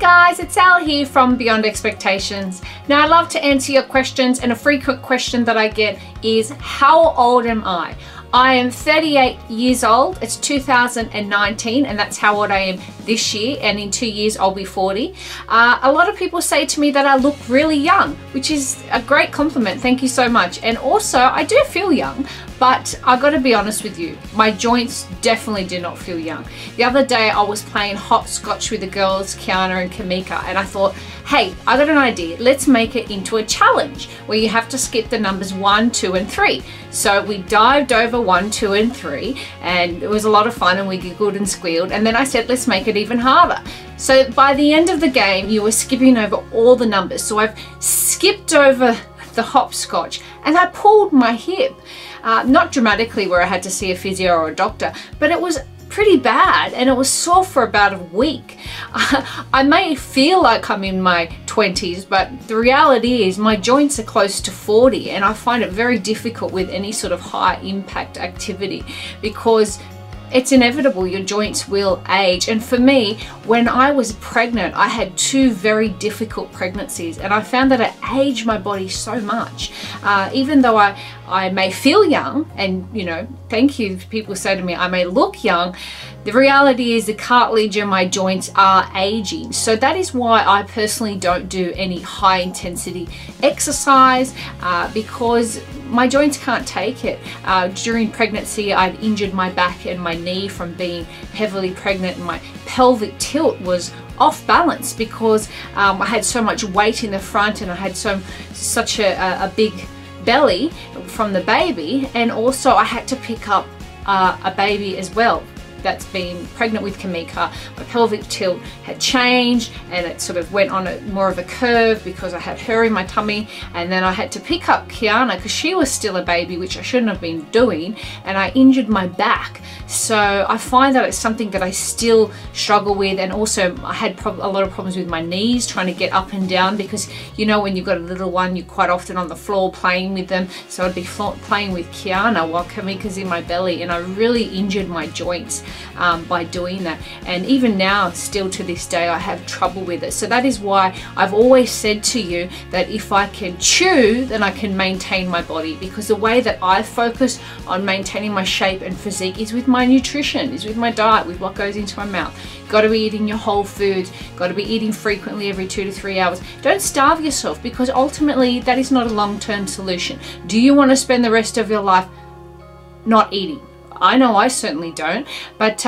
guys, it's Elle here from Beyond Expectations. Now I love to answer your questions, and a frequent question that I get is, how old am I? I am 38 years old. It's 2019 and that's how old I am this year, and in 2 years I'll be 40. A lot of people say to me that I look really young, which is a great compliment. Thank you so much. And also I do feel young, but I gotta be honest with you, my joints definitely do not feel young. The other day I was playing hopscotch with the girls, Kiana and Kamika, and I thought, hey, I got an idea. Let's make it into a challenge where you have to skip the numbers 1, 2 and 3. So we dived over 1, 2 and 3 and it was a lot of fun and we giggled and squealed, and then I said let's make it even harder. So by the end of the game you were skipping over all the numbers. So I've skipped over the hopscotch and I pulled my hip. Not dramatically where I had to see a physio or a doctor, but it was pretty bad and it was sore for about a week. I may feel like I'm in my 20s, but the reality is my joints are close to 40 and I find it very difficult with any sort of high impact activity because it's inevitable, your joints will age. And for me, when I was pregnant, I had 2 very difficult pregnancies and I found that it aged my body so much. Even though I may feel young, and you know, thank you, people say to me I may look young, the reality is the cartilage in my joints are aging. So that is why I personally don't do any high intensity exercise because my joints can't take it. During pregnancy I'd injured my back and my knee from being heavily pregnant, and my pelvic tilt was off balance because I had so much weight in the front and I had such a big belly from the baby, and also I had to pick up a baby as well that's been pregnant with Kamika. My pelvic tilt had changed and it sort of went on more of a curve because I had her in my tummy, and then I had to pick up Kiana because she was still a baby, which I shouldn't have been doing, and I injured my back. So I find that it's something that I still struggle with, and also I had a lot of problems with my knees trying to get up and down because you know when you've got a little one you're quite often on the floor playing with them, so I'd be playing with Kiana while Kamika's in my belly, and I really injured my joints by doing that, and even now still to this day I have trouble with it. So that is why I've always said to you that if I can chew, then I can maintain my body, because the way that I focus on maintaining my shape and physique is with my nutrition, is with my diet, with what goes into my mouth. Got to be eating your whole foods, got to be eating frequently every 2 to 3 hours. Don't starve yourself, because ultimately that is not a long-term solution. Do you want to spend the rest of your life not eating? I know I certainly don't, but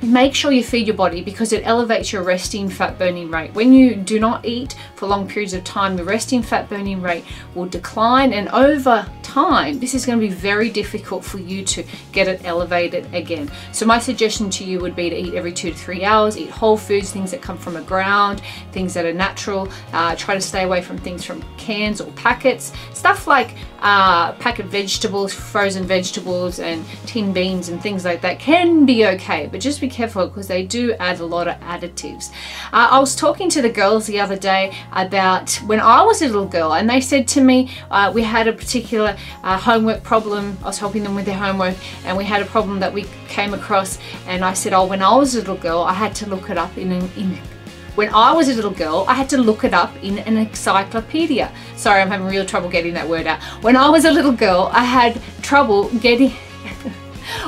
make sure you feed your body because it elevates your resting fat burning rate. When you do not eat for long periods of time, your resting fat burning rate will decline, and over time this is going to be very difficult for you to get it elevated again. So my suggestion to you would be to eat every 2 to 3 hours, eat whole foods, things that come from the ground, things that are natural. Try to stay away from things from cans or packets. Stuff like packet vegetables, frozen vegetables and tin beans and things like that can be okay, but just be careful because they do add a lot of additives. I was talking to the girls the other day about when I was a little girl, and they said to me we had a particular homework problem. I was helping them with their homework and we had a problem that we came across, and I said, oh, when I was a little girl I had to look it up when I was a little girl, I had to look it up in an encyclopedia. Sorry, I'm having real trouble getting that word out. When I was a little girl, I had trouble getting...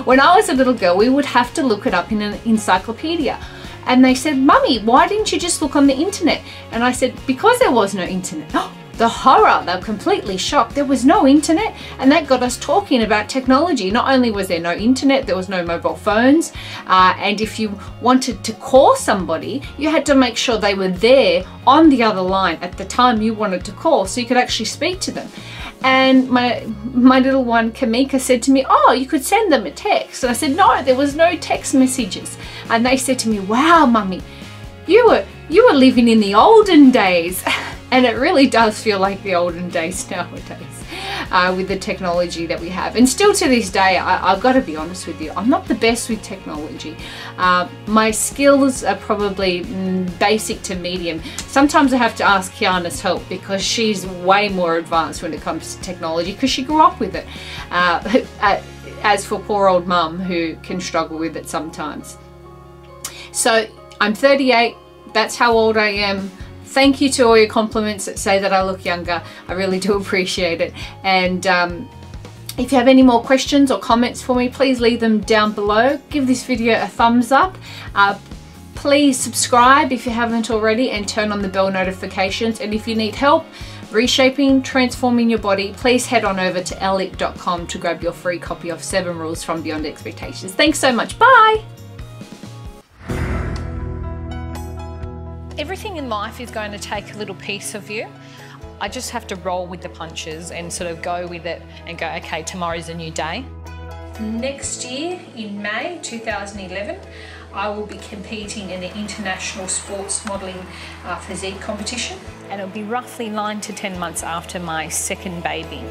When I was a little girl, we would have to look it up in an encyclopedia. And they said, Mummy, why didn't you just look on the internet? And I said, because there was no internet. The horror, they were completely shocked. There was no internet, and that got us talking about technology. Not only was there no internet, there was no mobile phones, and if you wanted to call somebody, you had to make sure they were there on the other line at the time you wanted to call so you could actually speak to them. And my little one Kamika said to me, oh, you could send them a text. And I said, no, there was no text messages. And they said to me, wow, Mummy, you were living in the olden days. And it really does feel like the olden days nowadays with the technology that we have. And still to this day, I've got to be honest with you, I'm not the best with technology. My skills are probably basic to medium. Sometimes I have to ask Kiana's help because she's way more advanced when it comes to technology because she grew up with it. As for poor old mum who can struggle with it sometimes. So I'm 38. That's how old I am. Thank you to all your compliments that say that I look younger. I really do appreciate it. And if you have any more questions or comments for me, please leave them down below. Give this video a thumbs up. Please subscribe if you haven't already and turn on the bell notifications. And if you need help reshaping, transforming your body, please head on over to elleip.com to grab your free copy of 7 Rules from Beyond Expectations. Thanks so much. Bye. Everything in life is going to take a little piece of you. I just have to roll with the punches and sort of go with it and go, okay, tomorrow's a new day. Next year in May 2011, I will be competing in the international sports modelling physique competition. And it'll be roughly 9 to 10 months after my second baby.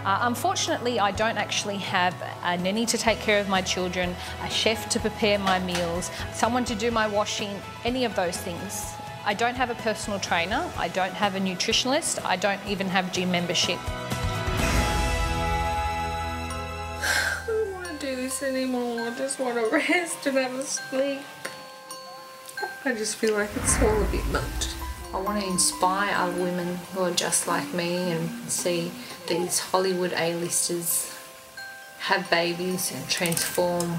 Unfortunately, I don't actually have a nanny to take care of my children, a chef to prepare my meals, someone to do my washing, any of those things. I don't have a personal trainer, I don't have a nutritionist, I don't even have gym membership. I don't want to do this anymore, I just want to rest and have a sleep. I just feel like it's all a bit much. I want to inspire other women who are just like me and see these Hollywood A-listers have babies and transform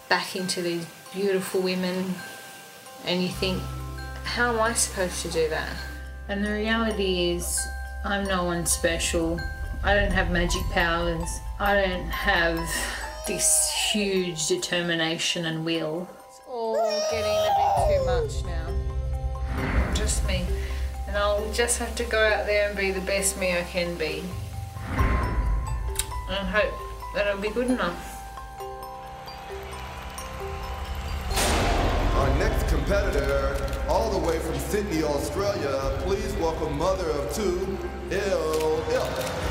back into these beautiful women, and you think, how am I supposed to do that? And the reality is, I'm no one special. I don't have magic powers. I don't have this huge determination and will. It's all getting a bit too much now. Just me. And I'll just have to go out there and be the best me I can be. And hope that it'll be good enough. Our next competitor, all the way from Sydney, Australia, please welcome mother of 2, Elle Ip.